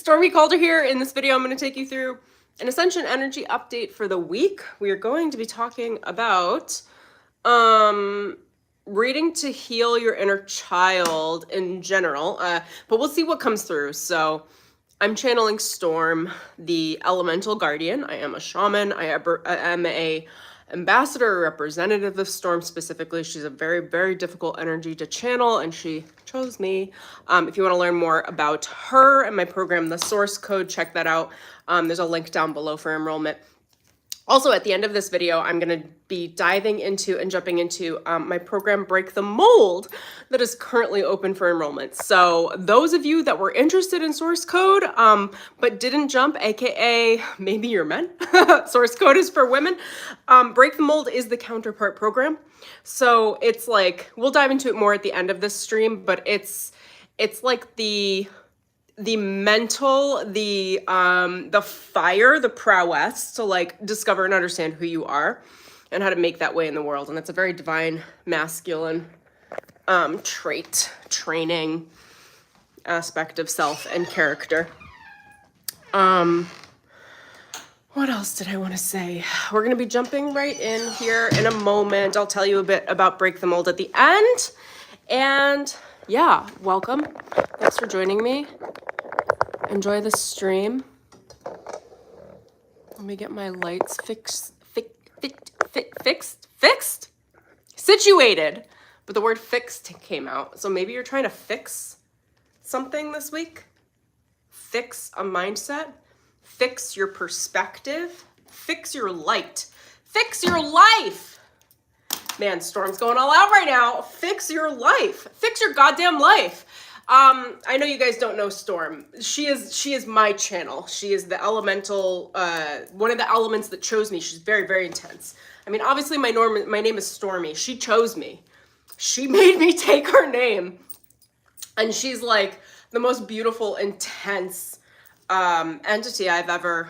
Stormie Calder here. In this video, I'm going to take you through an ascension energy update for the week. We are going to be talking about reading to heal your inner child in general, but we'll see what comes through. So I'm channeling Storm, the elemental guardian. I am a shaman. I am a ambassador, representative of Storm specifically. She's a very, very difficult energy to channel, and she chose me. If you want to learn more about her and my program, The Source Code, check that out. There's a link down below for enrollment. Also, at the end of this video, I'm going to be diving into and jumping into my program, Break the Mold, that is currently open for enrollment. So those of you that were interested in Source Code, but didn't jump, aka maybe you're men, Source Code is for women. Break the Mold is the counterpart program. So it's like, we'll dive into it more at the end of this stream, but it's like the mental, the fire, the prowess to like discover and understand who you are and how to make that way in the world. And that's a very divine masculine training aspect of self and character. What else did I want to say? We're going to be jumping right in here in a moment. I'll tell you a bit about Break the Mold at the end. And yeah, welcome. Thanks for joining me. Enjoy the stream. Let me get my lights fixed, situated. But the word fixed came out. So maybe you're trying to fix something this week. Fix a mindset. Fix your perspective. Fix your light. Fix your life. Man, Storm's going all out right now. Fix your life. Fix your goddamn life. I know you guys don't know Storm. She is my channel. She is the elemental, one of the elements that chose me. She's very, very intense. I mean, obviously my name is Stormie. She chose me. She made me take her name. And she's like the most beautiful, intense entity I've ever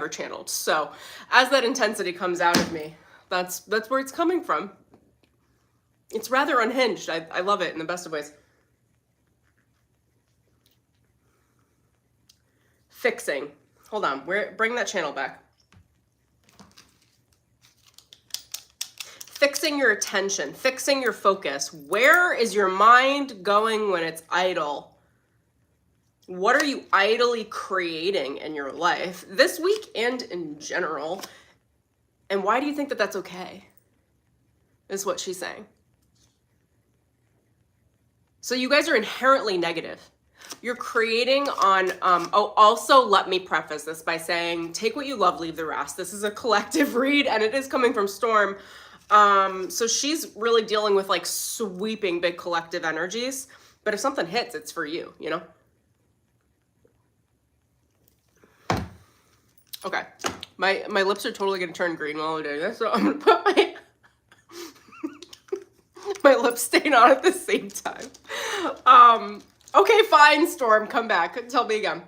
channeled. So as that intensity comes out of me, that's where it's coming from. It's rather unhinged. I love it in the best of ways. Fixing. Hold on. Bring that channel back. Fixing your attention. Fixing your focus. Where is your mind going when it's idle? What are you idly creating in your life this week and in general? And why do you think that that's okay? Is what she's saying. So you guys are inherently negative. You're creating on, also let me preface this by saying, take what you love, leave the rest. This is a collective read and it is coming from Storm. So she's really dealing with like sweeping big collective energies. But if something hits, it's for you, you know? Okay, my lips are totally gonna turn green while I'm doing this, so I'm gonna put my lip stain on at the same time. Okay, fine, Storm, come back. Tell me again.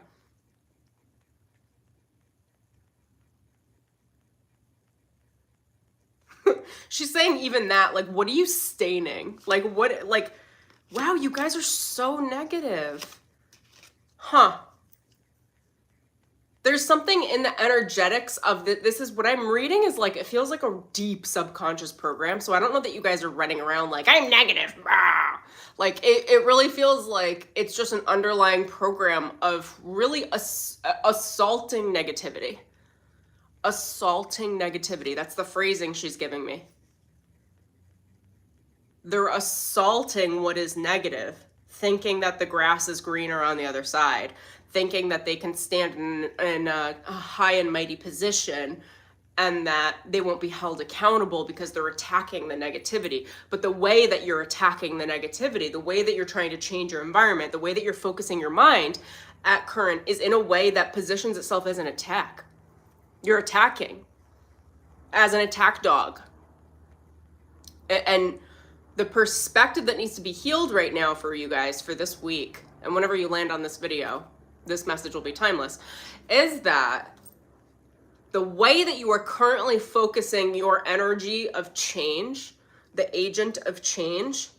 She's saying even that, like, what are you staining? Like, what, like, wow, you guys are so negative. Huh. There's something in the energetics of this is what I'm reading is like, it feels like a deep subconscious program. So I don't know that you guys are running around like, I'm negative. Ah. Like it really feels like it's just an underlying program of really assaulting negativity. Assaulting negativity. That's the phrasing she's giving me. They're assaulting what is negative, thinking that the grass is greener on the other side. Thinking that they can stand in a high and mighty position and that they won't be held accountable because they're attacking the negativity. But the way that you're attacking the negativity, the way that you're trying to change your environment, the way that you're focusing your mind at current is in a way that positions itself as an attack. You're attacking as an attack dog. And the perspective that needs to be healed right now for you guys for this week, and whenever you land on this video, this message will be timeless, is that the way that you are currently focusing your energy of change, the agent of change,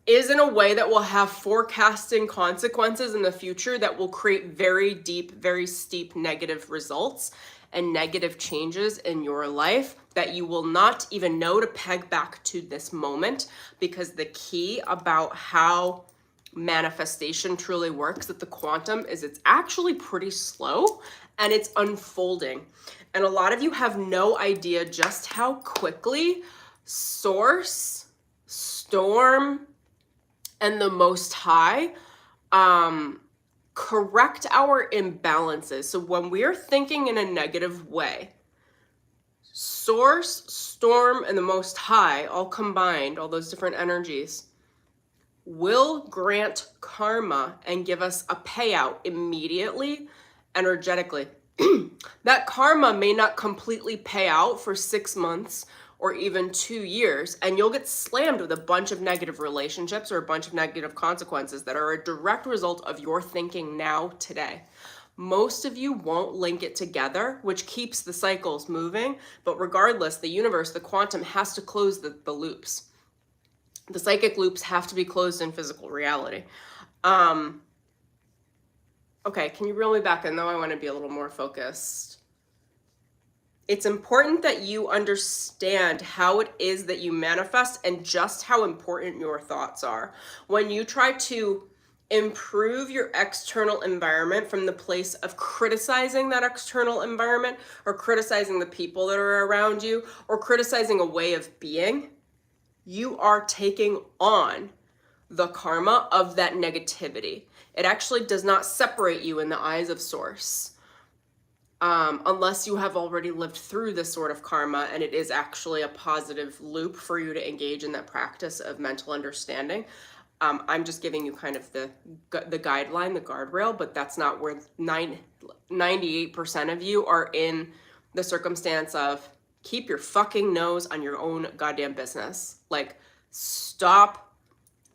is in a way that will have forecasting consequences in the future that will create very deep, very steep negative results and negative changes in your life that you will not even know to peg back to this moment. Because the key about how manifestation truly works at the quantum is it's actually pretty slow and it's unfolding. And a lot of you have no idea just how quickly Source, Storm, and the Most High correct our imbalances. So when we're thinking in a negative way, Source, Storm, and the Most High, all combined, all those different energies, will grant karma and give us a payout immediately, energetically. That karma may not completely pay out for 6 months or even 2 years, and you'll get slammed with a bunch of negative relationships or a bunch of negative consequences that are a direct result of your thinking now, today. Most of you won't link it together, which keeps the cycles moving, but regardless, the universe, the quantum, has to close the loops. The psychic loops have to be closed in physical reality. Okay, can you reel me back in though? I want to be a little more focused. It's important that you understand how it is that you manifest and just how important your thoughts are. When you try to improve your external environment from the place of criticizing that external environment or criticizing the people that are around you or criticizing a way of being, you are taking on the karma of that negativity. It actually does not separate you in the eyes of Source. Unless you have already lived through this sort of karma and it is actually a positive loop for you to engage in that practice of mental understanding. I'm just giving you kind of the guideline, the guardrail, but that's not where 98% of you are in the circumstance of keep your fucking nose on your own goddamn business. Like, stop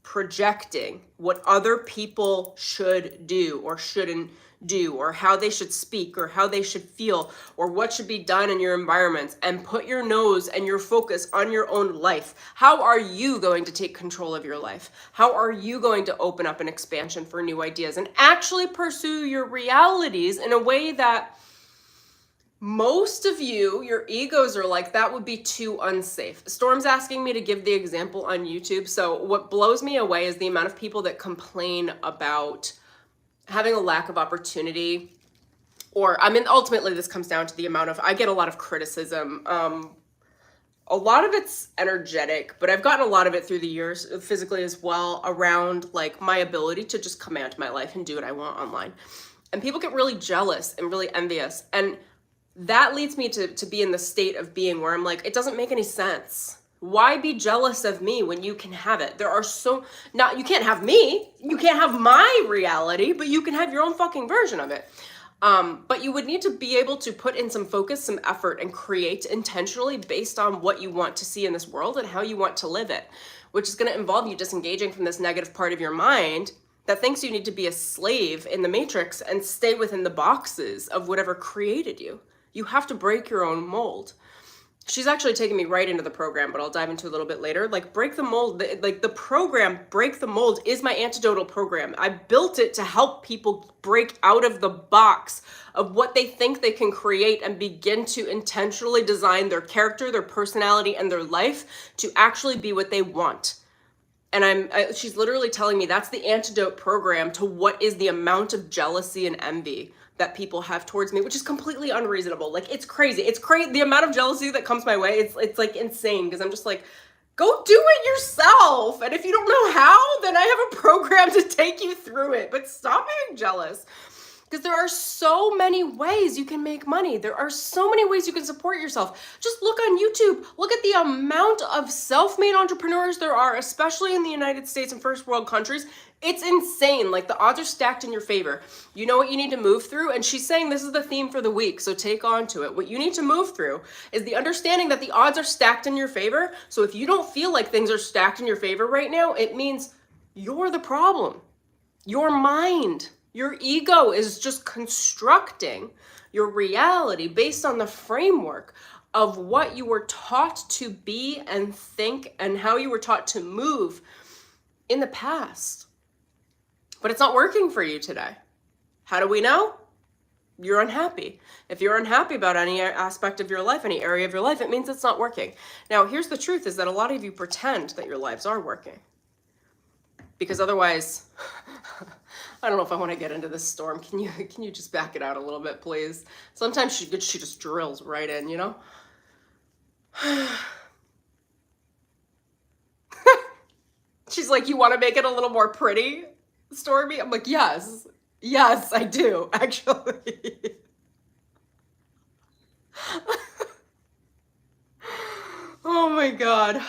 projecting what other people should do or shouldn't do, or how they should speak, or how they should feel, or what should be done in your environments, and put your nose and your focus on your own life. How are you going to take control of your life? How are you going to open up an expansion for new ideas and actually pursue your realities in a way that most of you, your egos are like, that would be too unsafe. Storm's asking me to give the example on YouTube. So what blows me away is the amount of people that complain about having a lack of opportunity, or I mean, ultimately this comes down to the amount of, I get a lot of criticism. A lot of it's energetic, but I've gotten a lot of it through the years physically as well, around like my ability to just command my life and do what I want online. And people get really jealous and really envious. And that leads me to be in the state of being where I'm like, it doesn't make any sense. Why be jealous of me when you can have it? There are you can't have me, you can't have my reality, but you can have your own fucking version of it. But you would need to be able to put in some focus, some effort, and create intentionally based on what you want to see in this world and how you want to live it, which is going to involve you disengaging from this negative part of your mind that thinks you need to be a slave in the matrix and stay within the boxes of whatever created you. You have to break your own mold. She's actually taking me right into the program, but I'll dive into a little bit later. Like, break the mold, like the program, Break the Mold, is my antidotal program. I built it to help people break out of the box of what they think they can create and begin to intentionally design their character, their personality, and their life to actually be what they want. And she's literally telling me that's the antidote program to what is the amount of jealousy and envy that people have towards me, which is completely unreasonable. Like, it's crazy. It's crazy. The amount of jealousy that comes my way, it's like insane, because I'm just like, go do it yourself. And if you don't know how, then I have a program to take you through it. But stop being jealous, because there are so many ways you can make money. There are so many ways you can support yourself. Just look on YouTube. Look at the amount of self-made entrepreneurs there are, especially in the United States and first world countries. It's insane. Like, the odds are stacked in your favor. You know what you need to move through? And she's saying this is the theme for the week, so take on to it. What you need to move through is the understanding that the odds are stacked in your favor. So if you don't feel like things are stacked in your favor right now, it means you're the problem. Your mind, your ego is just constructing your reality based on the framework of what you were taught to be and think and how you were taught to move in the past. But it's not working for you today. How do we know? You're unhappy. If you're unhappy about any aspect of your life, any area of your life, it means it's not working. Now, here's the truth, is that a lot of you pretend that your lives are working. Because otherwise, I don't know if I want to get into this, Storm. Can you just back it out a little bit, please? Sometimes she just drills right in, you know? She's like, you want to make it a little more pretty, Stormie? I'm like, yes. Yes, I do, actually. Oh my God.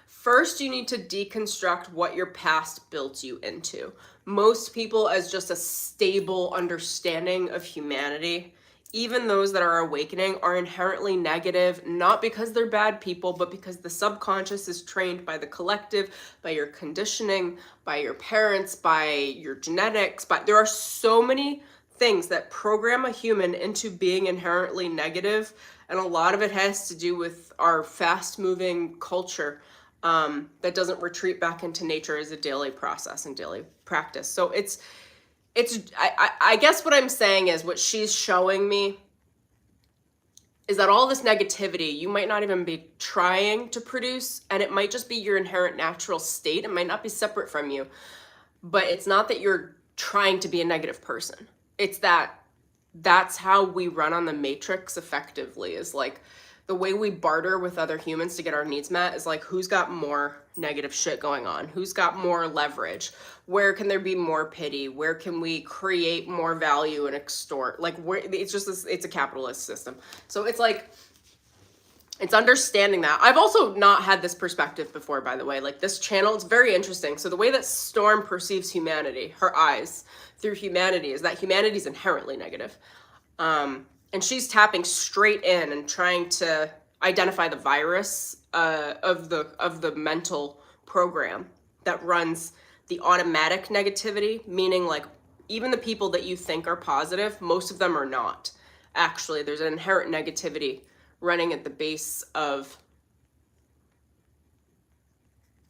First, you need to deconstruct what your past built you into. Most people, as just a stable understanding of humanity, even those that are awakening, are inherently negative, not because they're bad people, but because the subconscious is trained by the collective, by your conditioning, by your parents, by your genetics. But there are so many things that program a human into being inherently negative, and a lot of it has to do with our fast-moving culture that doesn't retreat back into nature as a daily process and daily practice. So I guess what I'm saying is, what she's showing me is that all this negativity you might not even be trying to produce, and it might just be your inherent natural state. It might not be separate from you, but it's not that you're trying to be a negative person. It's that's how we run on the matrix effectively, is like, the way we barter with other humans to get our needs met is like, who's got more negative shit going on? Who's got more leverage? Where can there be more pity? Where can we create more value and extort? Like, where, it's just this, it's a capitalist system. So it's like, it's understanding that. I've also not had this perspective before, by the way. Like, this channel, it's very interesting. So the way that Storm perceives humanity, her eyes through humanity, is that humanity is inherently negative. And she's tapping straight in and trying to identify the virus of the mental program that runs the automatic negativity, meaning like, even the people that you think are positive, most of them are not. Actually, there's an inherent negativity running at the base of...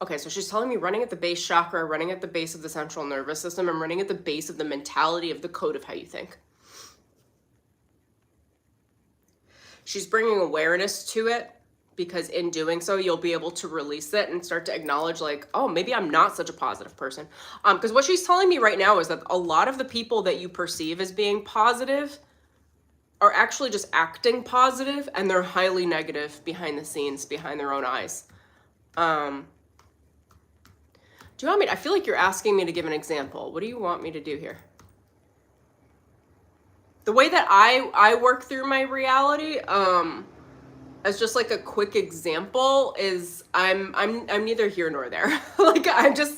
Okay, so she's telling me running at the base chakra, running at the base of the central nervous system, and running at the base of the mentality of the code of how you think. She's bringing awareness to it, because in doing so, you'll be able to release it and start to acknowledge, like, oh, maybe I'm not such a positive person. Because what she's telling me right now is that a lot of the people that you perceive as being positive are actually just acting positive, and they're highly negative behind the scenes, behind their own eyes. Do you want me to, I feel like you're asking me to give an example. What do you want me to do here? The way that I work through my reality, as just like a quick example, is I'm neither here nor there. Like, I just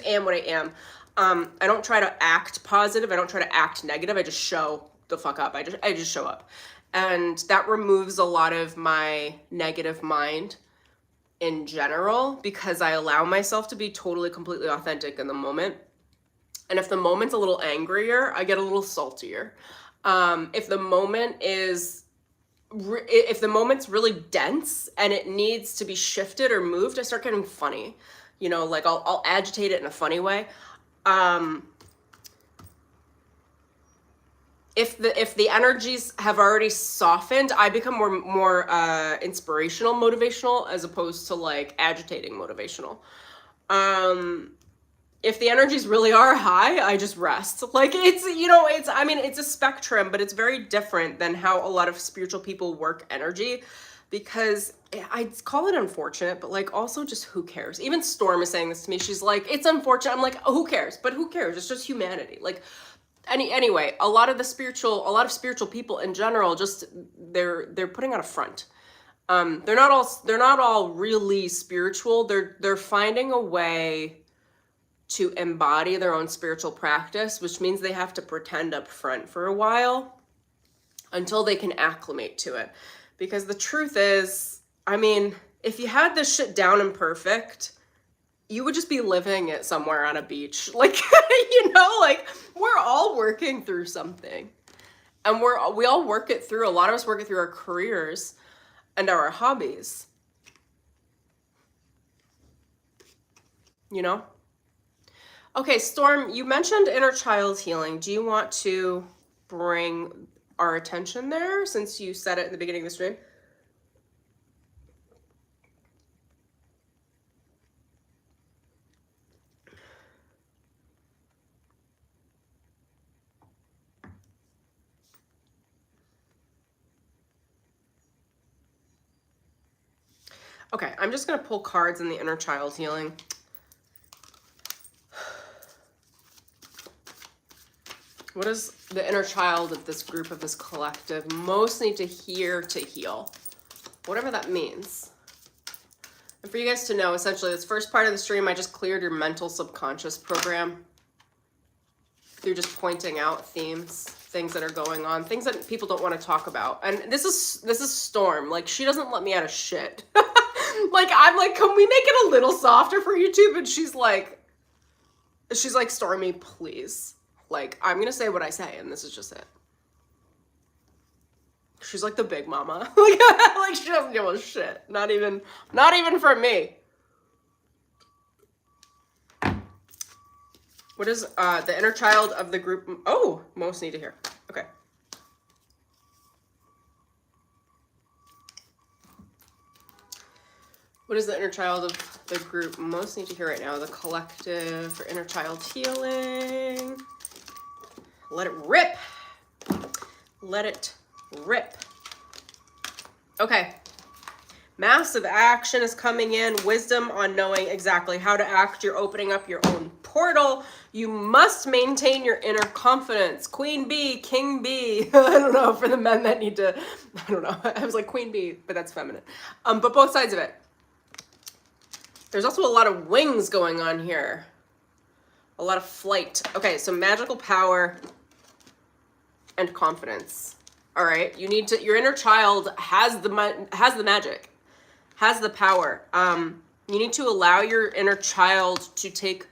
am what I am. I don't try to act positive. I don't try to act negative. I just show the fuck up. I just show up. And that removes a lot of my negative mind in general, because I allow myself to be totally, completely authentic in the moment. And if the moment's a little angrier, I get a little saltier. If the moment's really dense and it needs to be shifted or moved, I start getting funny. You know, like I'll agitate it in a funny way. If the energies have already softened, I become more inspirational, motivational, as opposed to like agitating motivational. If the energies really are high, I just rest. Like, it's, you know, I mean, it's a spectrum, but it's very different than how a lot of spiritual people work energy, because I call it unfortunate, but like, also just who cares? Even Storm is saying this to me. She's like, it's unfortunate. I'm like, oh, who cares? But who cares? It's just humanity. Like, anyway, a lot of spiritual people in general, just, they're putting on a front. They're not all really spiritual. They're finding a way to embody their own spiritual practice, which means they have to pretend up front for a while until they can acclimate to it. Because the truth is, I mean, if you had this shit down and perfect, you would just be living it somewhere on a beach. Like, you know, like, we're all working through something. And we all work it through. A lot of us work it through our careers and our hobbies. You know? Okay, Storm, you mentioned inner child healing. Do you want to bring our attention there since you said it in the beginning of the stream? Okay, I'm just going to pull cards in the inner child healing. What does the inner child of this group, of this collective, most need to hear to heal? Whatever that means. And for you guys to know, essentially, this first part of the stream, I just cleared your mental subconscious program through just pointing out themes, things that are going on, things that people don't want to talk about. And this is Storm. Like, she doesn't let me out of shit. Like, I'm like, can we make it a little softer for YouTube? And she's like, Stormie, please. Like, I'm gonna say what I say, and this is just it. She's like the big mama. Like she doesn't give a shit. Not even for me. What is the inner child of the group? Oh, most need to hear. Okay. What is the inner child of the group most need to hear right now? The collective for inner child healing. Let it rip. Let it rip. Okay. Massive action is coming in. Wisdom on knowing exactly how to act. You're opening up your own portal. You must maintain your inner confidence. Queen bee, king bee. I don't know, for the men that need to, I don't know. I was like queen bee, but that's feminine. But both sides of it. There's also a lot of wings going on here. A lot of flight. Okay, so magical power and confidence. All right, you need to, your inner child has the magic, has the power. You need to allow your inner child to take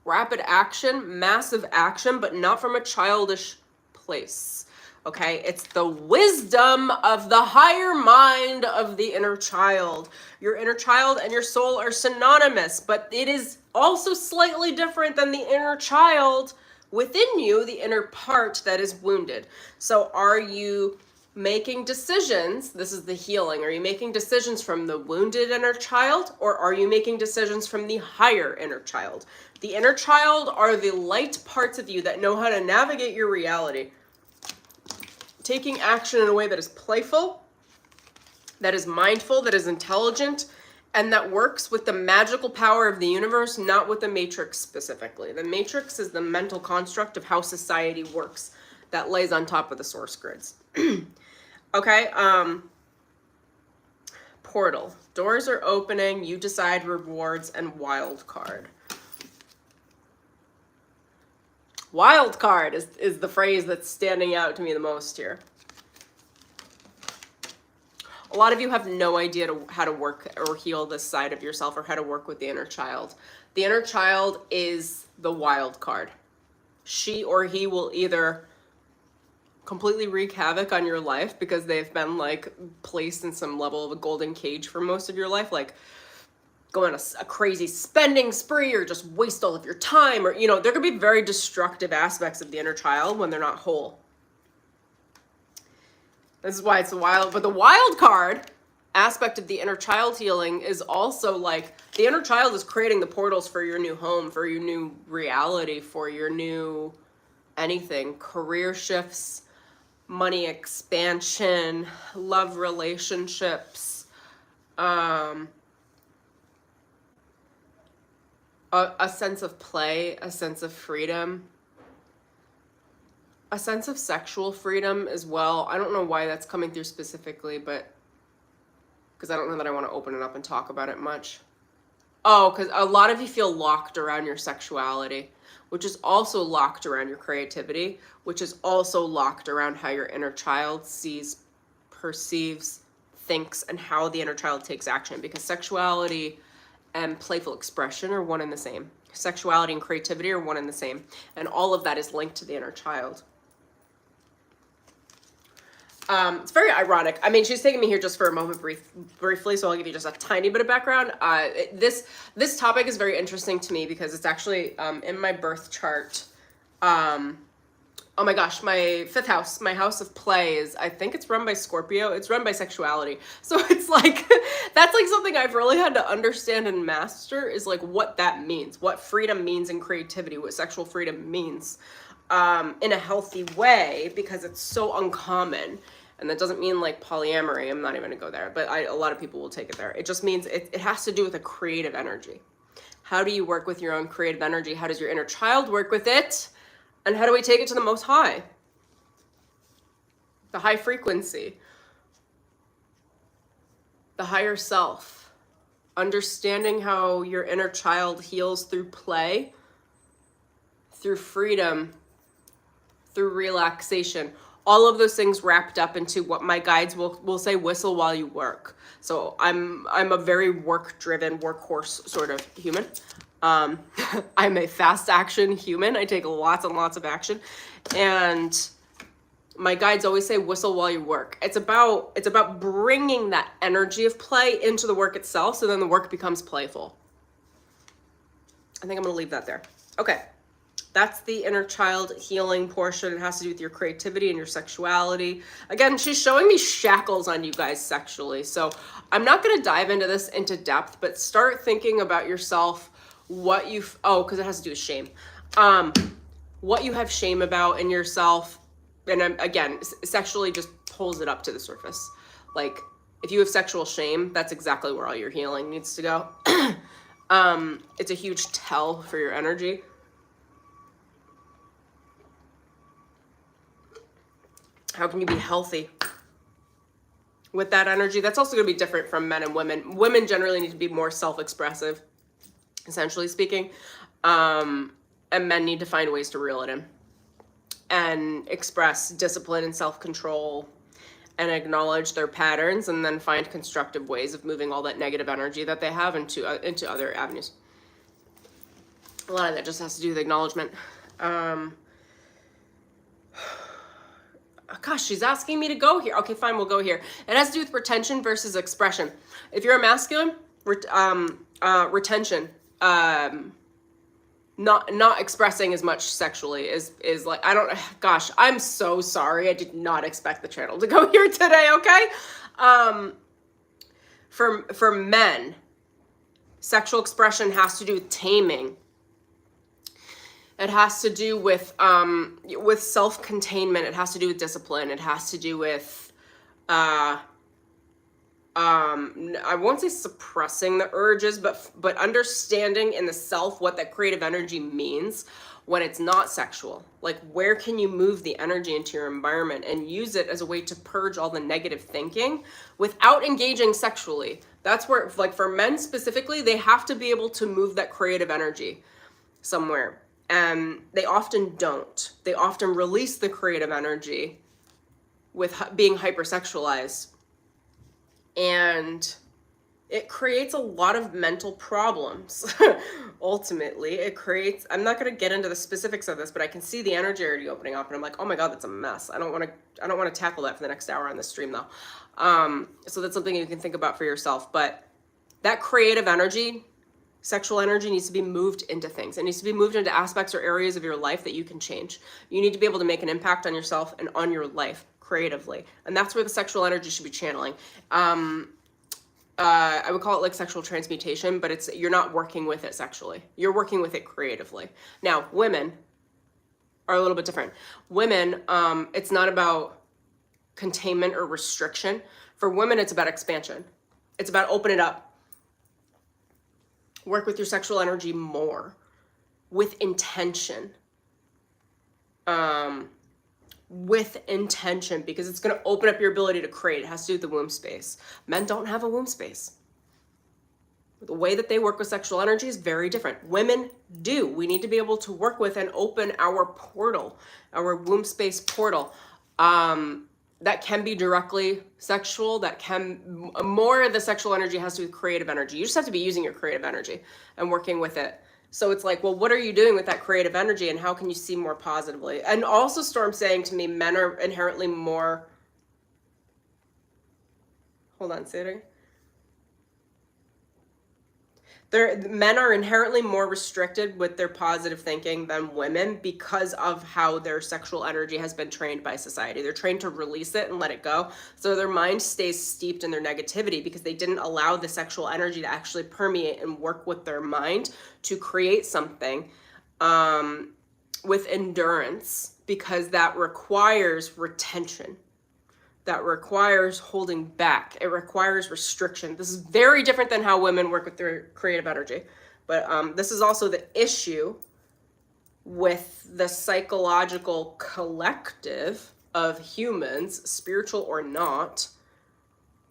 rapid action, massive action, but not from a childish place. Okay, it's the wisdom of the higher mind of the inner child. Your inner child and your soul are synonymous, but it is also slightly different than the inner child within you, the inner part that is wounded. So are you making decisions? This is the healing. Are you making decisions from the wounded inner child, or are you making decisions from the higher inner child? The inner child are the light parts of you that know how to navigate your reality, taking action in a way that is playful, that is mindful, that is intelligent, and that works with the magical power of the universe, not with the matrix specifically. The matrix is the mental construct of how society works that lays on top of the source grids. Okay, portal. Doors are opening, you decide rewards, and wild card. Wild card is the phrase that's standing out to me the most here. A lot of you have no idea how to work or heal this side of yourself, or how to work with the inner child. The inner child is the wild card. She or he will either completely wreak havoc on your life because they've been like placed in some level of a golden cage for most of your life, like go on a crazy spending spree or just waste all of your time, or, you know, there could be very destructive aspects of the inner child when they're not whole. This is why it's the wild, but the wild card aspect of the inner child healing is also like the inner child is creating the portals for your new home, for your new reality, for your new anything, career shifts, money expansion, love relationships, a sense of play, a sense of freedom, a sense of sexual freedom as well. I don't know why that's coming through specifically, but because I don't know that I want to open it up and talk about it much. Oh, because a lot of you feel locked around your sexuality, which is also locked around your creativity, which is also locked around how your inner child sees, perceives, thinks, and how the inner child takes action, because sexuality and playful expression are one and the same. Sexuality and creativity are one and the same, and all of that is linked to the inner child. It's very ironic. I mean, she's taking me here just for a moment briefly, so I'll give you just a tiny bit of background. This topic is very interesting to me because it's actually in my birth chart. Oh my gosh, my 5th house, my house of play is, I think it's run by Scorpio. It's run by sexuality. So it's like, that's like something I've really had to understand and master, is like what that means, what freedom means in creativity, what sexual freedom means in a healthy way, because it's so uncommon. And that doesn't mean like polyamory. I'm not even gonna go there, but a lot of people will take it there. It just means it has to do with a creative energy. How do you work with your own creative energy? How does your inner child work with it? And how do we take it to the most high? The high frequency. The higher self. Understanding how your inner child heals through play, through freedom, through relaxation. All of those things wrapped up into what my guides will say, whistle while you work. So I'm a very work-driven, workhorse sort of human. I'm a fast action human. I take lots and lots of action. And my guides always say, whistle while you work. It's about bringing that energy of play into the work itself, so then the work becomes playful. I think I'm going to leave that there. Okay. That's the inner child healing portion. It has to do with your creativity and your sexuality. Again, she's showing me shackles on you guys sexually. So I'm not going to dive into this into depth, but start thinking about yourself, what you've, because it has to do with shame. What you have shame about in yourself. And again, sexually just pulls it up to the surface. Like if you have sexual shame, that's exactly where all your healing needs to go. It's a huge tell for your energy. How can you be healthy with that energy? That's also going to be different from men and women. Women generally need to be more self-expressive, essentially speaking. And men need to find ways to reel it in and express discipline and self-control and acknowledge their patterns, and then find constructive ways of moving all that negative energy that they have into other avenues. A lot of that just has to do with acknowledgement. Gosh, she's asking me to go here. Okay, fine, we'll go here. It has to do with retention versus expression. If you're a masculine, retention, not expressing as much sexually is like, gosh, I'm so sorry. I did not expect the channel to go here today, okay? For men, sexual expression has to do with taming. It has to do with self-containment. It has to do with discipline. It has to do with, I won't say suppressing the urges, but understanding in the self what that creative energy means when it's not sexual. Like, where can you move the energy into your environment and use it as a way to purge all the negative thinking without engaging sexually? That's where, like, for men specifically, they have to be able to move that creative energy somewhere. And they often don't. They often release the creative energy with being hypersexualized. And it creates a lot of mental problems. Ultimately, it creates, I'm not going to get into the specifics of this, but I can see the energy already opening up, and I'm like, oh my God, that's a mess. I don't want to tackle that for the next hour on the stream though. So that's something you can think about for yourself. But that creative energy, sexual energy, needs to be moved into things. It needs to be moved into aspects or areas of your life that you can change. You need to be able to make an impact on yourself and on your life creatively. And that's where the sexual energy should be channeling. I would call it like sexual transmutation, but you're not working with it sexually. You're working with it creatively. Now, women are a little bit different. Women, it's not about containment or restriction. For women, it's about expansion. It's about open it up. Work with your sexual energy more with intention. With intention, because it's going to open up your ability to create. It has to do with the womb space. Men don't have a womb space. The way that they work with sexual energy is very different. Women do. We need to be able to work with and open our portal, our womb space portal. That can be directly sexual. That can, more of the sexual energy has to do with creative energy. You just have to be using your creative energy and working with it. So it's like, well, what are you doing with that creative energy, and how can you see more positively? And also Storm saying to me, men are inherently more Hold on, say it again. Men are inherently more restricted with their positive thinking than women because of how their sexual energy has been trained by society. They're trained to release it and let it go. So their mind stays steeped in their negativity because they didn't allow the sexual energy to actually permeate and work with their mind to create something with endurance, because that requires retention. That requires holding back. It requires restriction. This is very different than how women work with their creative energy. But this is also the issue with the psychological collective of humans, spiritual or not,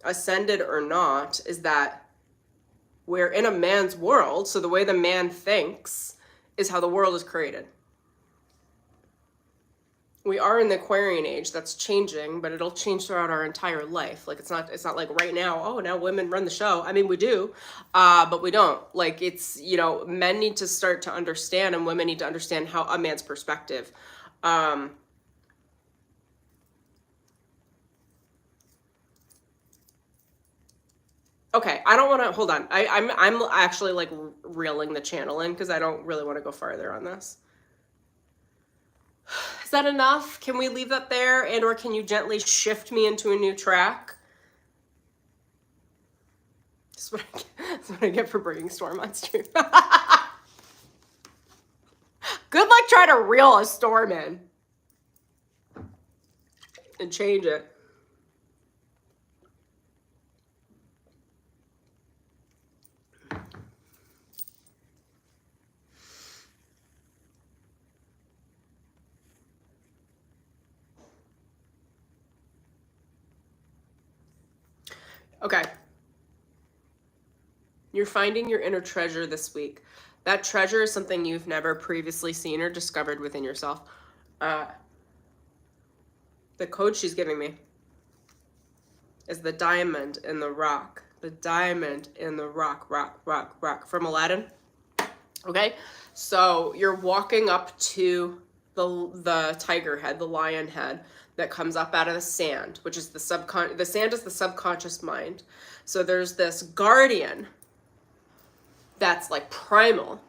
ascended or not, is that we're in a man's world. So the way the man thinks is how the world is created. We are in the Aquarian age. That's changing, but it'll change throughout our entire life. Like it's not like right now, oh, now women run the show. I mean, we do, but we don't. Like it's, men need to start to understand, and women need to understand how a man's perspective. Okay, I don't want to, hold on. I'm actually like reeling the channel in because I don't really want to go farther on this. Is that enough? Can we leave that there? And or can you gently shift me into a new track? That's what I get for bringing Storm on stream. Good luck trying to reel a storm in. And change it. Okay. You're finding your inner treasure this week. That treasure is something you've never previously seen or discovered within yourself. The code she's giving me is the diamond in the rock. The diamond in the rock from Aladdin. Okay, so you're walking up to the tiger head, the lion head that comes up out of the sand, which is the sand is the subconscious mind. So there's this guardian that's like primal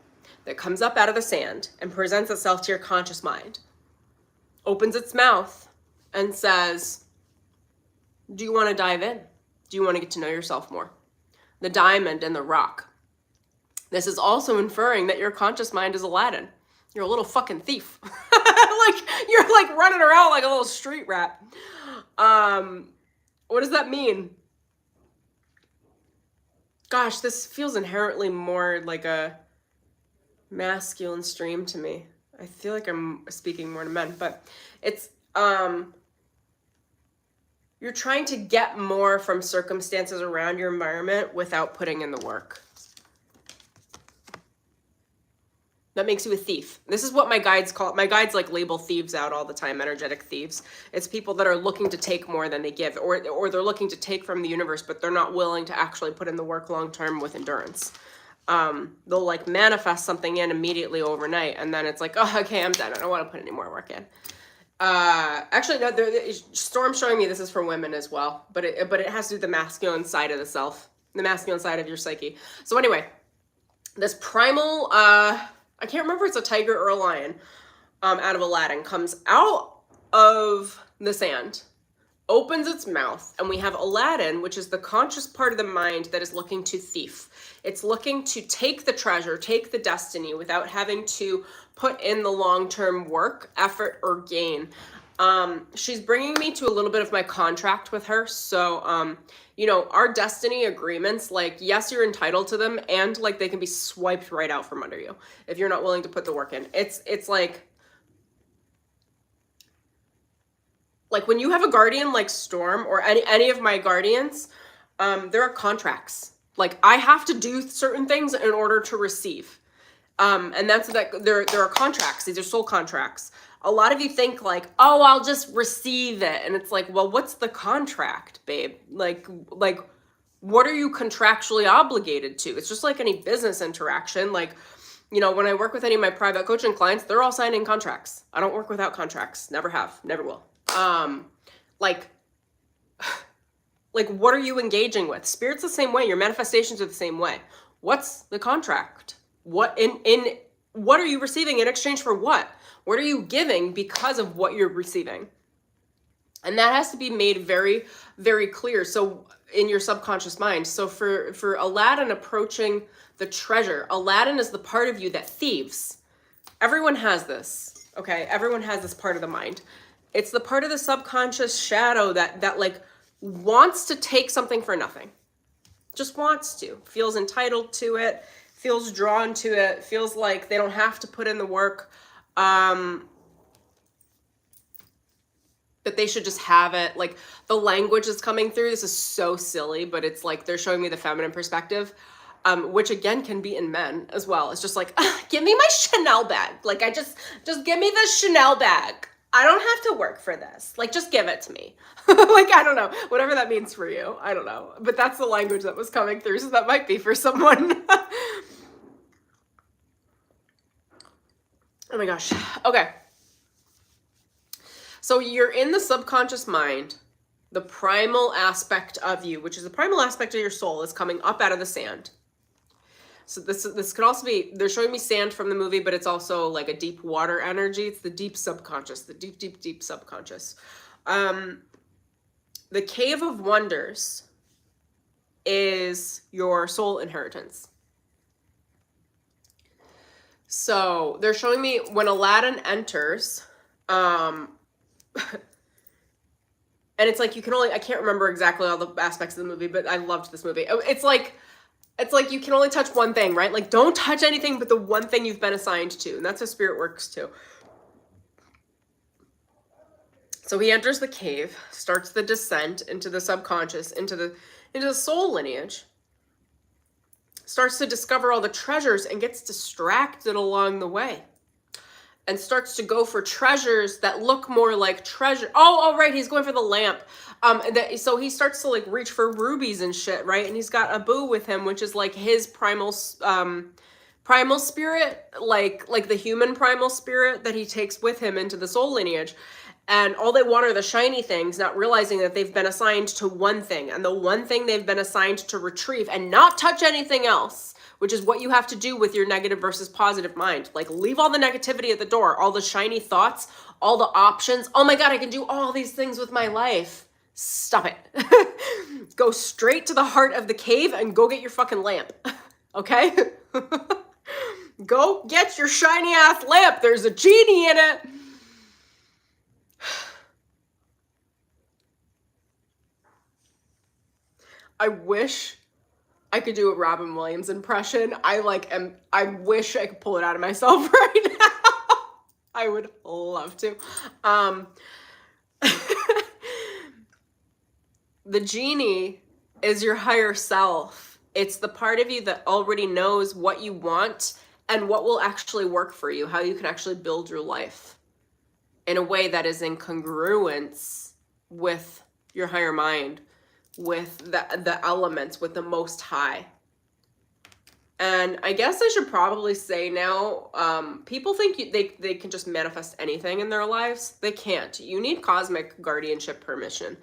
that comes up out of the sand and presents itself to your conscious mind, opens its mouth and says, do you want to dive in? Do you want to get to know yourself more? The diamond in the rock. This is also inferring that your conscious mind is Aladdin. You're a little fucking thief. You're like running around like a little street rat. What does that mean? Gosh, this feels inherently more like a masculine stream to me. I feel like I'm speaking more to men, but it's, you're trying to get more from circumstances around your environment without putting in the work. That makes you a thief. This is what my guides call it. My guides like label thieves out all the time, energetic thieves. It's people that are looking to take more than they give, or they're looking to take from the universe, but they're not willing to actually put in the work long-term with endurance. They'll like manifest something in immediately overnight, and then it's like, oh, okay, I'm done. I don't want to put any more work in. Actually, no, Storm's showing me this is for women as well, but it has to do with the masculine side of the self, the masculine side of your psyche. So anyway, this primal, I can't remember if it's a tiger or a lion, out of Aladdin, comes out of the sand, opens its mouth, and we have Aladdin, which is the conscious part of the mind that is looking to thief. It's looking to take the treasure, take the destiny without having to put in the long-term work, effort, or gain. She's bringing me to a little bit of my contract with her. So, our destiny agreements, like, yes, you're entitled to them, and like they can be swiped right out from under you if you're not willing to put the work in. It's like when you have a guardian like Storm or any of my guardians, there are contracts. Like I have to do certain things in order to receive. And that's that there are contracts. These are soul contracts. A lot of you think like, oh, I'll just receive it. And it's like, well, what's the contract, babe? Like, what are you contractually obligated to? It's just like any business interaction. Like, when I work with any of my private coaching clients, they're all signing contracts. I don't work without contracts. Never have, never will. Like, what are you engaging with? Spirit's the same way. Your manifestations are the same way. What's the contract? What what are you receiving in exchange for what? What are you giving because of what you're receiving? And that has to be made very, very clear. So in your subconscious mind. So for Aladdin approaching the treasure, Aladdin is the part of you that thieves. Everyone has this. Okay, everyone has this part of the mind. It's the part of the subconscious shadow that like wants to take something for nothing. Just wants to. Feels entitled to it, feels drawn to it, feels like they don't have to put in the work. That they should just have it. Like the language is coming through. This is so silly, but it's like they're showing me the feminine perspective, which again can be in men as well. It's just like, give me my Chanel bag. Like just give me the Chanel bag. I don't have to work for this. Like, just give it to me. Like, I don't know. Whatever that means for you. I don't know. But that's the language that was coming through. So that might be for someone. Oh my gosh. Okay. So you're in the subconscious mind, the primal aspect of you, which is the primal aspect of your soul, is coming up out of the sand. So this could also be, they're showing me sand from the movie, but it's also like a deep water energy. It's the deep subconscious, the deep, deep, deep subconscious. The Cave of Wonders is your soul inheritance. So they're showing me when Aladdin enters, and it's like you can only, I can't remember exactly all the aspects of the movie, but I loved this movie. It's like you can only touch one thing, right? Like don't touch anything but the one thing you've been assigned to. And that's how spirit works too. So he enters the cave, starts the descent into the subconscious, into the soul lineage, starts to discover all the treasures and gets distracted along the way. And starts to go for treasures that look more like treasure. Oh, right, he's going for the lamp. So he starts to like reach for rubies and shit, right? And he's got Abu with him, which is like his primal spirit, like the human primal spirit that he takes with him into the soul lineage. And all they want are the shiny things, not realizing that they've been assigned to one thing. And the one thing they've been assigned to retrieve and not touch anything else, which is what you have to do with your negative versus positive mind. Like leave all the negativity at the door, all the shiny thoughts, all the options. Oh my God, I can do all these things with my life. Stop it. Go straight to the heart of the cave and go get your fucking lamp. Okay? Go get your shiny ass lamp. There's a genie in it. I wish I could do a Robin Williams impression. I wish I could pull it out of myself right now. I would love to. The genie is your higher self. It's the part of you that already knows what you want and what will actually work for you, how you can actually build your life in a way that is in congruence with your higher mind, with the elements, with the Most High. And I guess I should probably say now, people think they can just manifest anything in their lives. They can't. You need cosmic guardianship permission.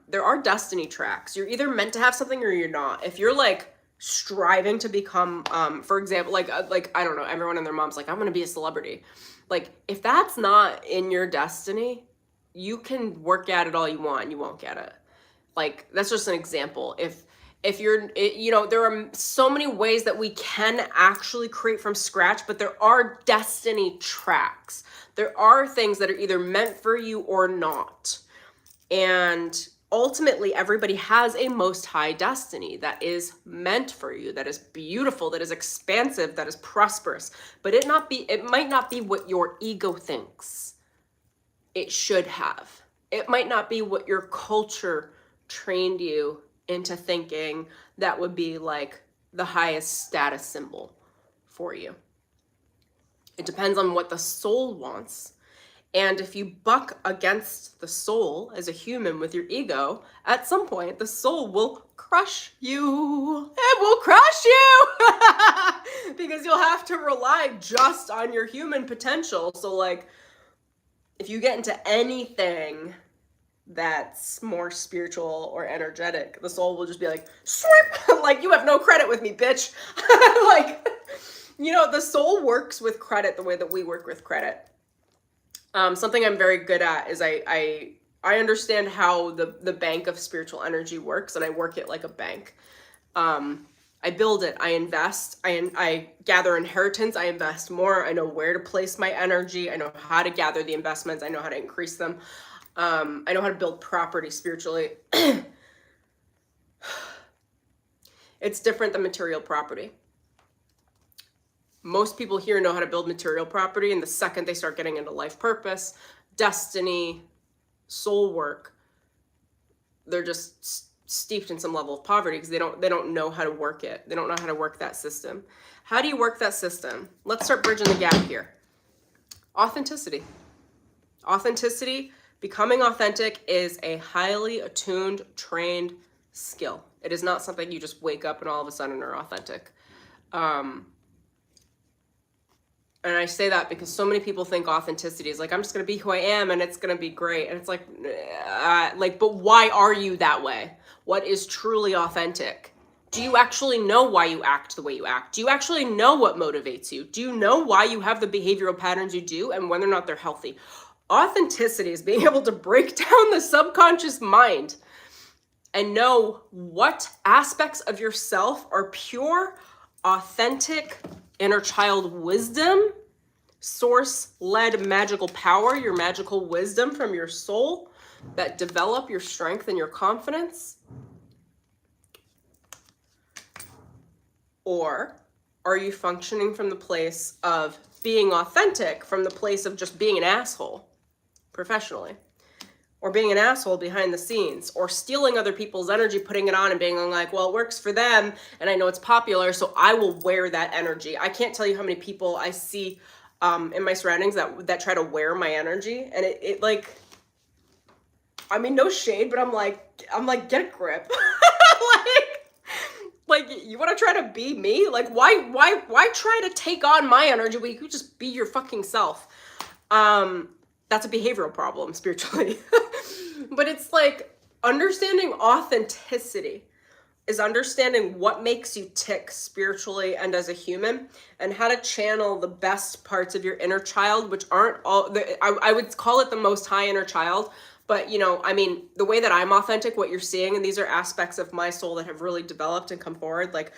There are destiny tracks. You're either meant to have something or you're not. If you're like striving to become, for example, like I don't know, everyone and their mom's like, I'm going to be a celebrity. Like if that's not in your destiny, you can work at it all you want and you won't get it. Like, that's just an example. If you're, there are so many ways that we can actually create from scratch, but there are destiny tracks. There are things that are either meant for you or not. And ultimately, everybody has a Most High destiny that is meant for you, that is beautiful, that is expansive, that is prosperous. But it might not be what your ego thinks it should have. It might not be what your culture trained you into thinking that would be like the highest status symbol for you. It depends on what the soul wants. And if you buck against the soul as a human with your ego, at some point the soul will crush you. It will crush you because you'll have to rely just on your human potential. So like if you get into anything that's more spiritual or energetic, the soul will just be like, swipe, like, you have no credit with me, bitch. Like, you know, the soul works with credit the way that we work with credit. Something I'm very good at is I understand how the bank of spiritual energy works, and I work it like a bank. I build it, I invest, I gather inheritance, I invest more, I know where to place my energy, I know how to gather the investments, I know how to increase them. I know how to build property spiritually. It's different than material property. Most people here know how to build material property, and the second they start getting into life purpose, destiny, soul work, they're just steeped in some level of poverty because they don't know how to work it. They don't know how to work that system. How do you work that system? Let's start bridging the gap here. Authenticity. Authenticity, becoming authentic, is a highly attuned, trained skill. It is not something you just wake up and all of a sudden are authentic. And I say that because so many people think authenticity is like, I'm just going to be who I am and it's going to be great. And it's like, but why are you that way? What is truly authentic? Do you actually know why you act the way you act? Do you actually know what motivates you? Do you know why you have the behavioral patterns you do and whether or not they're healthy? Authenticity is being able to break down the subconscious mind and know what aspects of yourself are pure, authentic, inner child wisdom, source-led magical power, your magical wisdom from your soul that develop your strength and your confidence? Or are you functioning from the place of being authentic, from the place of just being an asshole professionally? Or being an asshole behind the scenes, or stealing other people's energy, putting it on and being like, well, it works for them and I know it's popular, so I will wear that energy. I can't tell you how many people I see in my surroundings that try to wear my energy, and it like, I mean, no shade, but I'm like, get a grip. like you want to try to be me? Like, why try to take on my energy when you could just be your fucking self? That's a behavioral problem spiritually. But it's like, understanding authenticity is understanding what makes you tick spiritually and as a human, and how to channel the best parts of your inner child, which aren't all, I would call it the most high inner child. But, you know, I mean, the way that I'm authentic, what you're seeing, and these are aspects of my soul that have really developed and come forward. Like,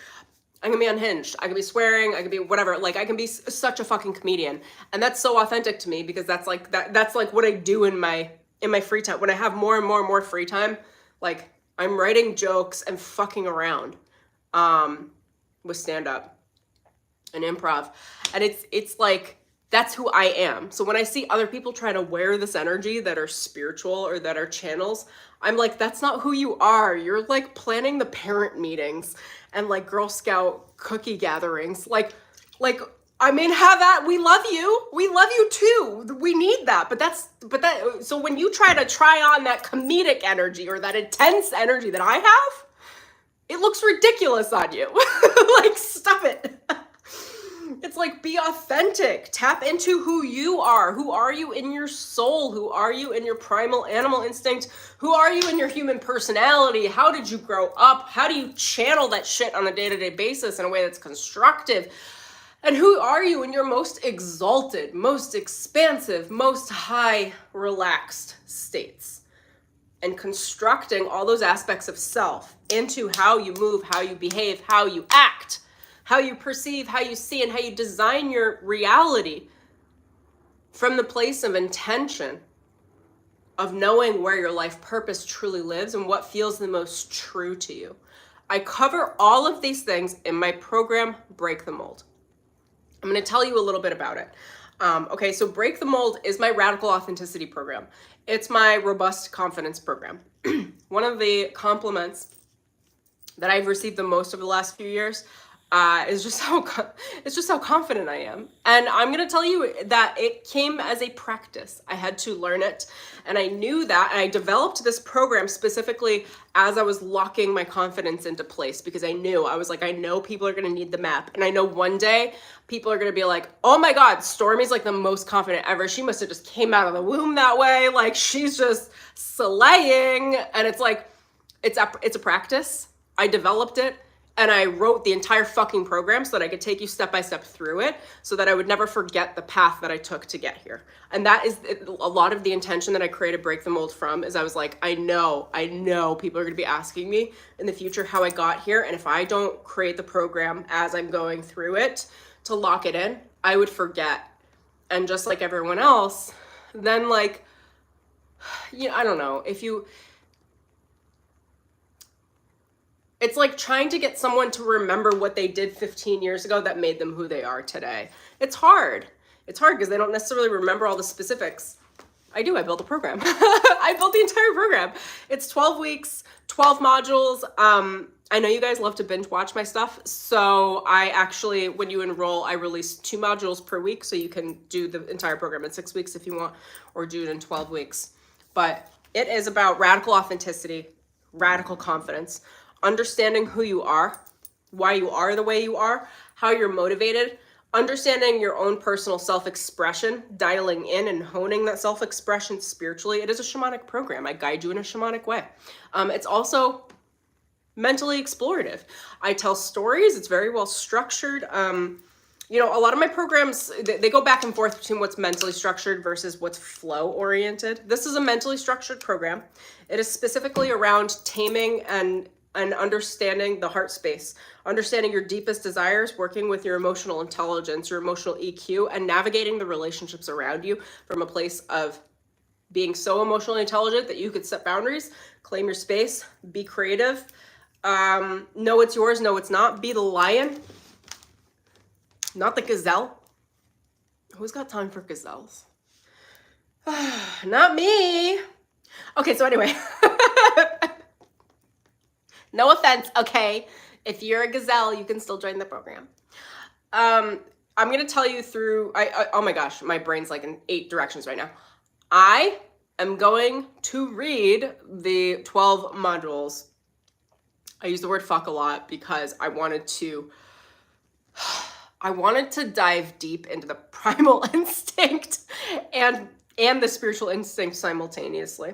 I can be unhinged, I can be swearing, I can be whatever, like I can be such a fucking comedian. And that's so authentic to me because that's like that's like what I do in my free time. When I have more and more and more free time, like I'm writing jokes and fucking around with stand-up and improv. And it's like, that's who I am. So when I see other people trying to wear this energy that are spiritual or that are channels, I'm like, that's not who you are. You're like planning the parent meetings and like Girl Scout cookie gatherings. Like, I mean, have that. We love you. We love you too. We need that. So when you try on that comedic energy or that intense energy that I have, it looks ridiculous on you. Like, stop it. It's like, be authentic. Tap into who you are. Who are you in your soul? Who are you in your primal animal instinct? Who are you in your human personality? How did you grow up? How do you channel that shit on a day-to-day basis in a way that's constructive? And who are you in your most exalted, most expansive, most high relaxed states? And constructing all those aspects of self into how you move, how you behave, how you act, how you perceive, how you see, and how you design your reality from the place of intention, of knowing where your life purpose truly lives and what feels the most true to you. I cover all of these things in my program, Break the Mold. I'm going to tell you a little bit about it. Okay, so Break the Mold is my radical authenticity program. It's my robust confidence program. One of the compliments that I've received the most over the last few years It's just how confident I am. And I'm gonna tell you that it came as a practice. I had to learn it, and I knew that, and I developed this program specifically as I was locking my confidence into place, because I was like, I know people are gonna need the map, and I know one day people are gonna be like, oh my God, Stormie's like the most confident ever. She must have just came out of the womb that way. Like, she's just slaying. And it's like, it's a practice. I developed it. And I wrote the entire fucking program so that I could take you step by step through it, so that I would never forget the path that I took to get here. And that is a lot of the intention that I created Break the Mold from, is I was like, I know people are gonna be asking me in the future how I got here. And if I don't create the program as I'm going through it to lock it in, I would forget. And just like everyone else, then like, I don't know, it's like trying to get someone to remember what they did 15 years ago that made them who they are today. It's hard. It's hard because they don't necessarily remember all the specifics. I built a program. I built the entire program. It's 12 weeks, 12 modules. I know you guys love to binge watch my stuff. So I actually, when you enroll, I release 2 modules per week. So you can do the entire program in 6 weeks if you want, or do it in 12 weeks. But it is about radical authenticity, radical confidence, understanding who you are, why you are the way you are, how you're motivated, understanding your own personal self-expression, dialing in and honing that self-expression spiritually. It is a shamanic program. I guide you in a shamanic way. It's also mentally explorative. I tell stories. It's very well structured. A lot of my programs, they go back and forth between what's mentally structured versus what's flow oriented. This is a mentally structured program. It is specifically around taming and understanding the heart space, understanding your deepest desires, working with your emotional intelligence, your emotional EQ, and navigating the relationships around you from a place of being so emotionally intelligent that you could set boundaries, claim your space, be creative, know it's yours, know it's not, be the lion, not the gazelle. Who's got time for gazelles? Not me. Okay, so anyway. No offense, okay? If you're a gazelle, you can still join the program. I'm going to tell you through, oh my gosh, my brain's like in 8 directions right now. I am going to read the 12 modules. I use the word fuck a lot because I wanted to dive deep into the primal instinct and the spiritual instinct simultaneously.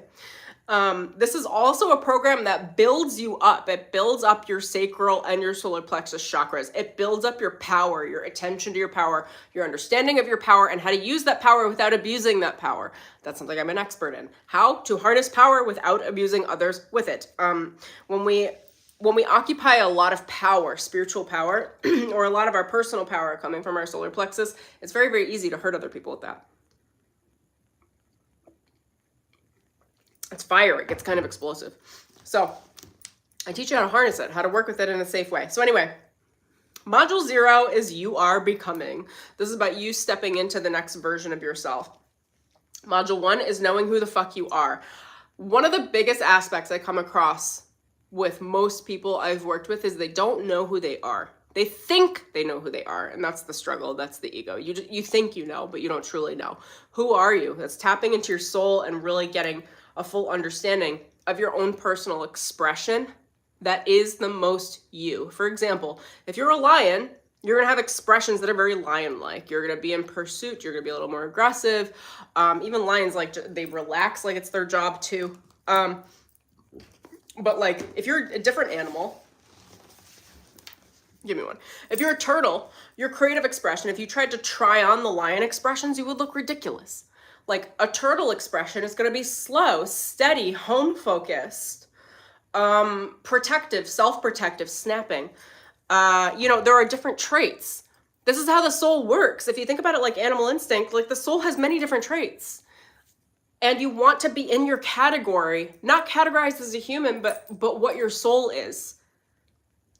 This is also a program that builds you up. It builds up your sacral and your solar plexus chakras. It builds up your power, your attention to your power, your understanding of your power, and how to use that power without abusing that power. That's something I'm an expert in. How to harness power without abusing others with it. When we occupy a lot of power, spiritual power, or a lot of our personal power coming from our solar plexus, it's very, very easy to hurt other people with that. It's fire. It gets kind of explosive. So I teach you how to harness it, how to work with it in a safe way. So anyway, module 0 is you are becoming. This is about you stepping into the next version of yourself. Module 1 is knowing who the fuck you are. One of the biggest aspects I come across with most people I've worked with is they don't know who they are. They think they know who they are, and that's the struggle. That's the ego. You think you know, but you don't truly know. Who are you? That's tapping into your soul and really getting a full understanding of your own personal expression that is the most you. For example, if you're a lion, you're going to have expressions that are very lion-like. You're going to be in pursuit. You're going to be a little more aggressive. Even lions, like, they relax like it's their job too. But like, if you're a different animal, give me one. If you're a turtle, your creative expression, if you tried to try on the lion expressions, you would look ridiculous. Like, a turtle expression is going to be slow, steady, home-focused, protective, self-protective, snapping. There are different traits. This is how the soul works. If you think about it like animal instinct, like, the soul has many different traits. And you want to be in your category, not categorized as a human, but what your soul is,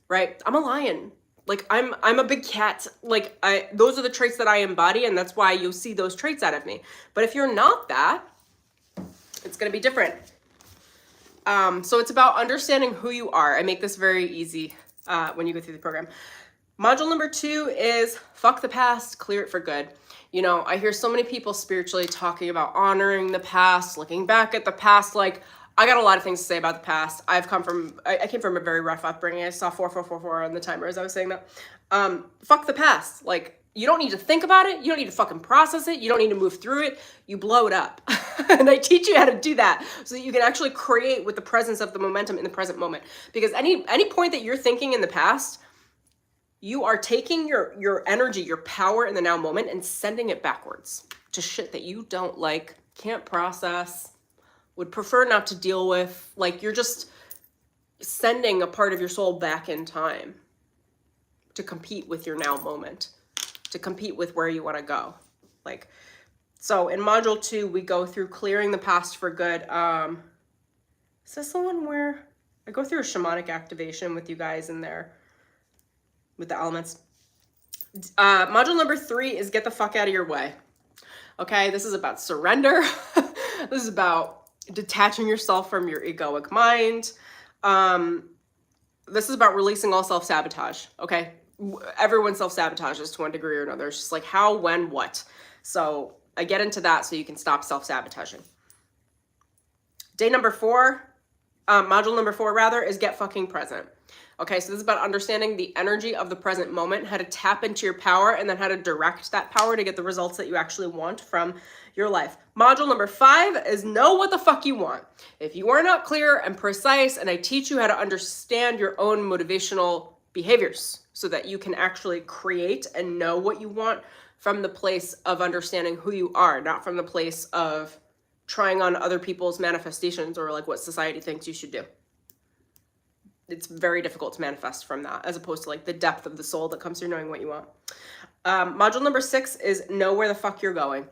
right? I'm a lion. Like, I'm a big cat. Like, those are the traits that I embody, and that's why you'll see those traits out of me. But if you're not that, it's going to be different. So it's about understanding who you are. I make this very easy when you go through the program. Module number 2 is fuck the past, clear it for good. You know, I hear so many people spiritually talking about honoring the past, looking back at the past. Like, I got a lot of things to say about the past. I came from a very rough upbringing. I saw 4444 on the timer as I was saying that. Fuck the past. Like, you don't need to think about it. You don't need to fucking process it. You don't need to move through it. You blow it up. And I teach you how to do that so that you can actually create with the presence of the momentum in the present moment. Because any point that you're thinking in the past, you are taking your energy, your power in the now moment and sending it backwards to shit that you don't like, can't process, would prefer not to deal with. Like, you're just sending a part of your soul back in time to compete with your now moment, to compete with where you want to go. Like, so in module 2, we go through clearing the past for good. Is this the one where I go through a shamanic activation with you guys in there with the elements? Module number 3 is get the fuck out of your way. Okay, this is about surrender. This is about detaching yourself from your egoic mind. This is about releasing all self-sabotage. Okay, everyone self-sabotages to one degree or another. It's just like how, when, what. So I get into that so you can stop self-sabotaging. Day number 4, module number 4 rather, is get fucking present. Okay, so this is about understanding the energy of the present moment, how to tap into your power, and then how to direct that power to get the results that you actually want from your life. Module number 5 is know what the fuck you want. If you are not clear and precise, and I teach you how to understand your own motivational behaviors so that you can actually create and know what you want from the place of understanding who you are, not from the place of trying on other people's manifestations or like what society thinks you should do. It's very difficult to manifest from that, as opposed to like the depth of the soul that comes through knowing what you want. Module number 6 is know where the fuck you're going.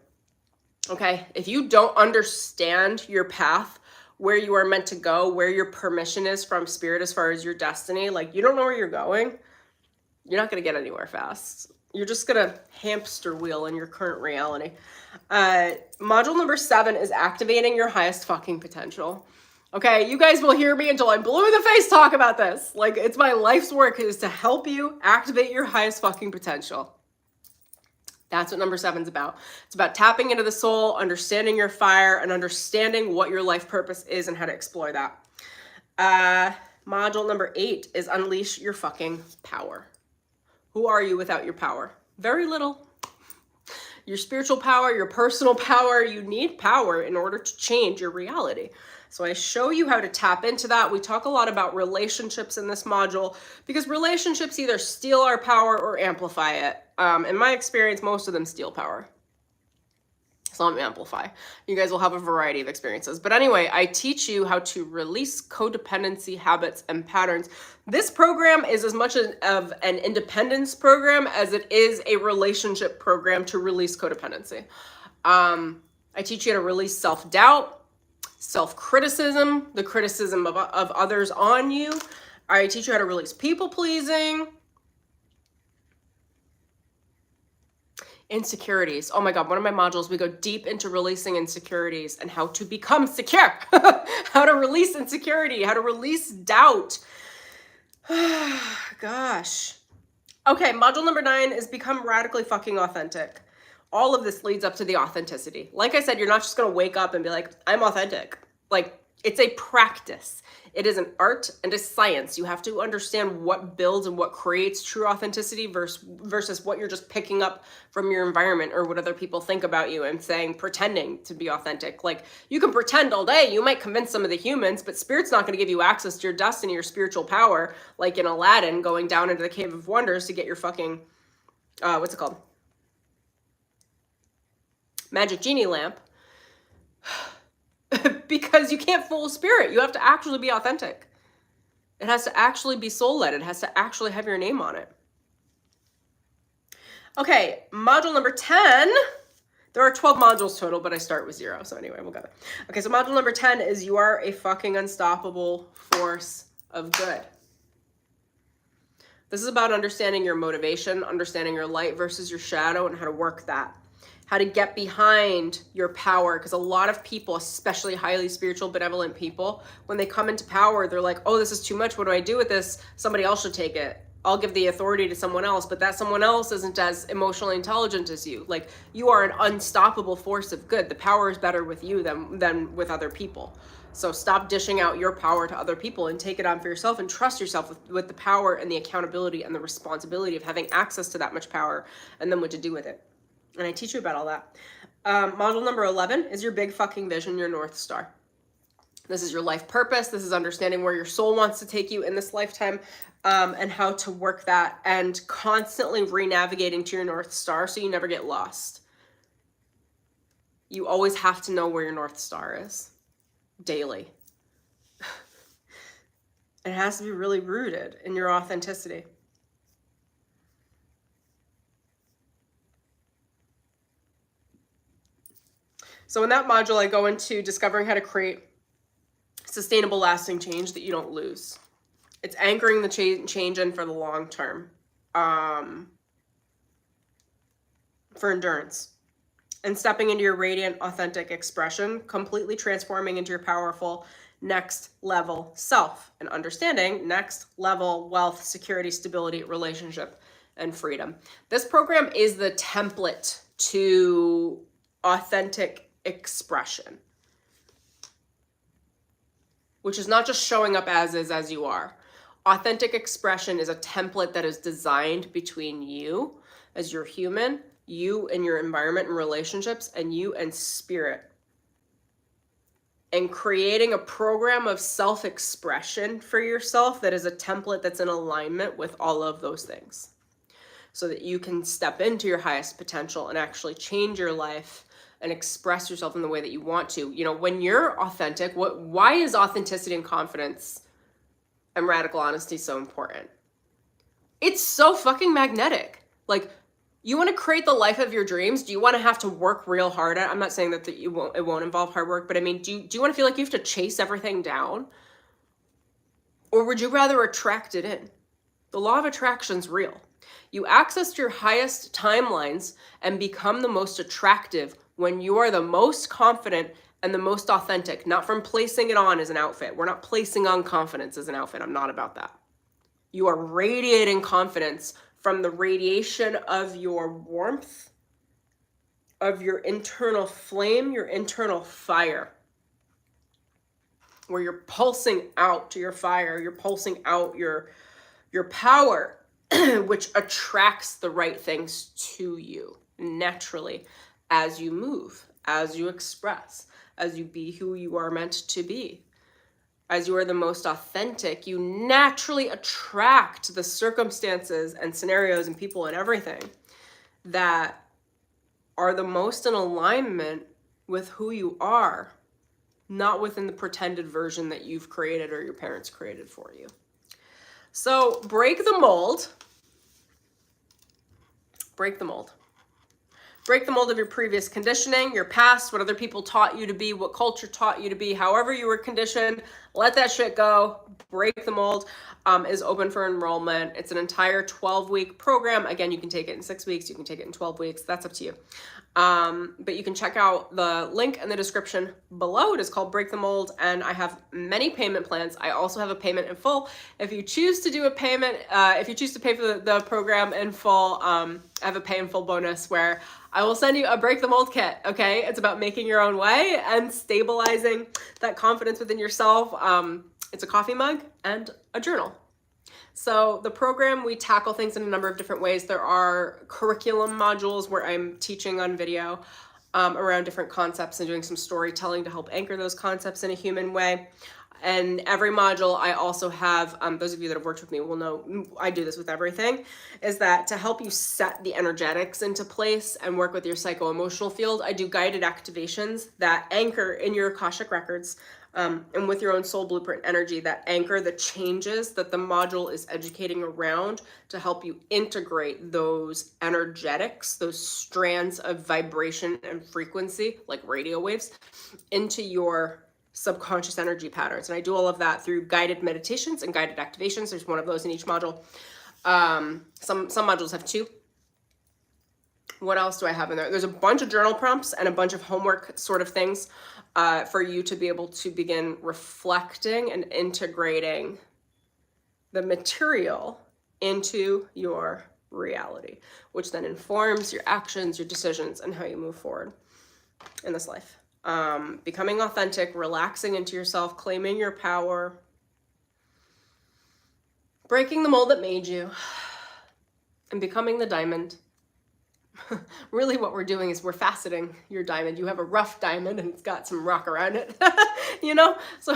Okay, if you don't understand your path, where you are meant to go, where your permission is from spirit as far as your destiny, like you don't know where you're going, you're not going to get anywhere fast. You're just going to hamster wheel in your current reality. Module number 7 is activating your highest fucking potential. Okay, you guys will hear me until I'm blue in the face talk about this. Like, it's my life's work is to help you activate your highest fucking potential. That's what number 7 is about. It's about tapping into the soul, understanding your fire, and understanding what your life purpose is and how to explore that. Module number 8 is unleash your fucking power. Who are you without your power? Very little. Your spiritual power, your personal power, you need power in order to change your reality. So I show you how to tap into that. We talk a lot about relationships in this module because relationships either steal our power or amplify it. In my experience, most of them steal power. Some amplify. You guys will have a variety of experiences. But anyway, I teach you how to release codependency habits and patterns. This program is as much of an independence program as it is a relationship program to release codependency. I teach you how to release self-doubt, self-criticism, the criticism of others on you. I teach you how to release people-pleasing. Insecurities. Oh my God, one of my modules, we go deep into releasing insecurities and how to become secure. How to release insecurity, how to release doubt. Gosh. Okay, module number 9 is become radically fucking authentic. All of this leads up to the authenticity. Like I said, you're not just going to wake up and be like, I'm authentic. Like, it's a practice. It is an art and a science. You have to understand what builds and what creates true authenticity versus what you're just picking up from your environment or what other people think about you and saying, pretending to be authentic. Like, you can pretend all day. You might convince some of the humans, but spirit's not going to give you access to your destiny, your spiritual power, like in Aladdin going down into the Cave of Wonders to get your fucking, what's it called? Magic genie lamp. Because you can't fool spirit. You have to actually be authentic. It has to actually be soul-led. It has to actually have your name on it. Okay, module number 10. There are 12 modules total, but I start with 0. So anyway, we'll go there. Okay, so module number 10 is you are a fucking unstoppable force of good. This is about understanding your motivation, understanding your light versus your shadow, and how to work that. How to get behind your power, because a lot of people, especially highly spiritual, benevolent people, when they come into power, they're like, oh, this is too much. What do I do with this? Somebody else should take it. I'll give the authority to someone else, but that someone else isn't as emotionally intelligent as you. Like, you are an unstoppable force of good. The power is better with you than with other people. So stop dishing out your power to other people and take it on for yourself, and trust yourself with the power and the accountability and the responsibility of having access to that much power, and then what to do with it. And I teach you about all that. Module number 11 is your big fucking vision, your North Star. This is your life purpose. This is understanding where your soul wants to take you in this lifetime, and how to work that, and constantly re-navigating to your North Star so you never get lost. You always have to know where your North Star is daily. It has to be really rooted in your authenticity. So in that module, I go into discovering how to create sustainable, lasting change that you don't lose. It's anchoring the change in for the long term, for endurance, and stepping into your radiant, authentic expression, completely transforming into your powerful next level self, and understanding next level wealth, security, stability, relationship, and freedom. This program is the template to authentic expression, which is not just showing up as is, as you are. Authentic expression is a template that is designed between you as your human, you and your environment and relationships, and you and spirit. And creating a program of self-expression for yourself that is a template that's in alignment with all of those things, so that you can step into your highest potential and actually change your life and express yourself in the way that you want to. You know, when you're authentic, why is authenticity and confidence and radical honesty so important? It's so fucking magnetic. Like, you want to create the life of your dreams? Do you want to have to work real hard at it? I'm not saying that it won't involve hard work, but I mean, do you want to feel like you have to chase everything down? Or would you rather attract it in? The law of attraction's real. You access your highest timelines and become the most attractive when you are the most confident and the most authentic, not from placing it on as an outfit. We're not placing on confidence as an outfit. I'm not about that. You are radiating confidence from the radiation of your warmth, of your internal flame, your internal fire, where you're pulsing out your fire, you're pulsing out your power, which attracts the right things to you naturally as you move, as you express, as you be who you are meant to be. As you are the most authentic, you naturally attract the circumstances and scenarios and people and everything that are the most in alignment with who you are, not within the pretended version that you've created or your parents created for you. So break the mold. Break the mold. Break the mold of your previous conditioning, your past, what other people taught you to be, what culture taught you to be, however you were conditioned. Let that shit go. Break the mold is open for enrollment. It's an entire 12-week program. Again, you can take it in 6 weeks. You can take it in 12 weeks. That's up to you. But you can check out the link in the description below. It is called Break the Mold, and I have many payment plans. I also have a payment in full. If you choose to do a payment, if you choose to pay for the program in full, I have a pay in full bonus where I will send you a Break the Mold kit, okay? It's about making your own way and stabilizing that confidence within yourself. It's a coffee mug and a journal. So the program, we tackle things in a number of different ways. There are curriculum modules where I'm teaching on video around different concepts and doing some storytelling to help anchor those concepts in a human way. And every module I also have, those of you that have worked with me will know I do this with everything, is that to help you set the energetics into place and work with your psycho-emotional field, I do guided activations that anchor in your Akashic records and with your own soul blueprint energy that anchor the changes that the module is educating around to help you integrate those energetics, those strands of vibration and frequency, like radio waves, into your subconscious energy patterns. And I do all of that through guided meditations and guided activations. There's one of those in each module. Some modules have two. What else do I have in there? There's a bunch of journal prompts and a bunch of homework sort of things for you to be able to begin reflecting and integrating the material into your reality, which then informs your actions, your decisions, and how you move forward in this life. Becoming authentic, relaxing into yourself, claiming your power, breaking the mold that made you, and becoming the diamond. Really what we're doing is we're faceting your diamond. You have a rough diamond and it's got some rock around it, you know? So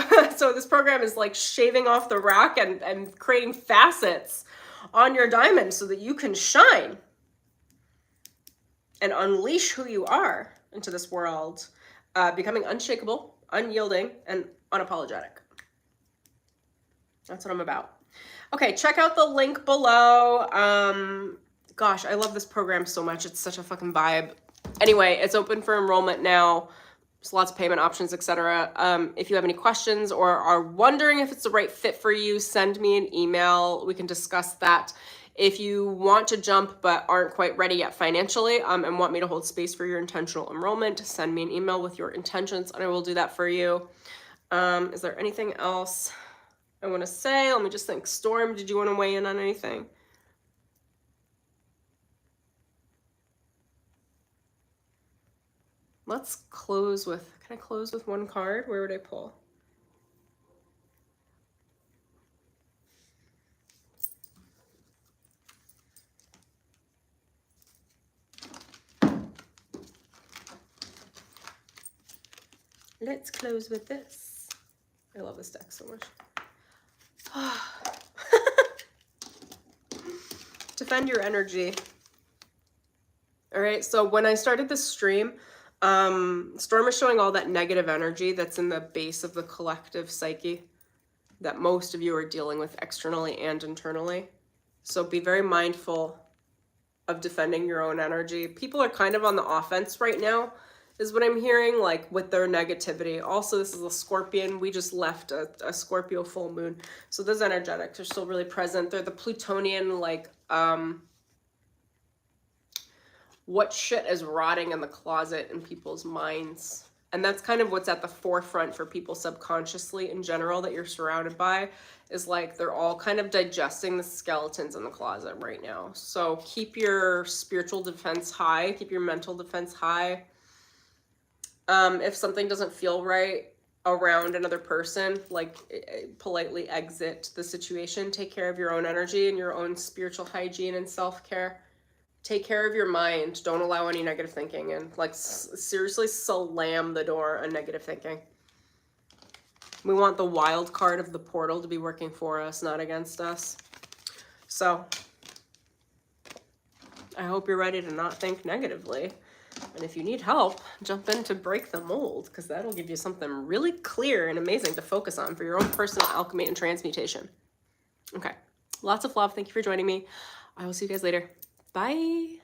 this program is like shaving off the rock and creating facets on your diamond so that you can shine and unleash who you are into this world, becoming unshakable, unyielding, and unapologetic. That's what I'm about. Okay, check out the link below. Gosh, I love this program so much. It's such a fucking vibe. Anyway, it's open for enrollment now. There's lots of payment options, etc. If you have any questions or are wondering if it's the right fit for you, send me an email. We can discuss that. If you want to jump but aren't quite ready yet financially, and want me to hold space for your intentional enrollment, send me an email with your intentions and I will do that for you. Is there anything else I want to say? Let me just think. Storm, did you want to weigh in on anything? Let's close with, can I close with one card? Where would I pull? Let's close with this. I love this deck so much. Defend your energy. All right, so when I started this stream, Storm is showing all that negative energy that's in the base of the collective psyche that most of you are dealing with externally and internally. So be very mindful of defending your own energy. People are kind of on the offense right now, is what I'm hearing, like with their negativity. Also, this is a Scorpion. We just left a Scorpio full moon. So those energetics are still really present. They're the Plutonian, like, what shit is rotting in the closet in people's minds. And that's kind of what's at the forefront for people subconsciously in general that you're surrounded by, is like they're all kind of digesting the skeletons in the closet right now. So keep your spiritual defense high, keep your mental defense high. If something doesn't feel right around another person, like politely exit the situation. Take care of your own energy and your own spiritual hygiene and self-care. Take care of your mind. Don't allow any negative thinking, and like seriously slam the door on negative thinking. We want the wild card of the portal to be working for us, not against us. So I hope you're ready to not think negatively. And if you need help, jump in to break the mold, because that'll give you something really clear and amazing to focus on for your own personal alchemy and transmutation. Okay. Lots of love. Thank you for joining me. I will see you guys later. Bye.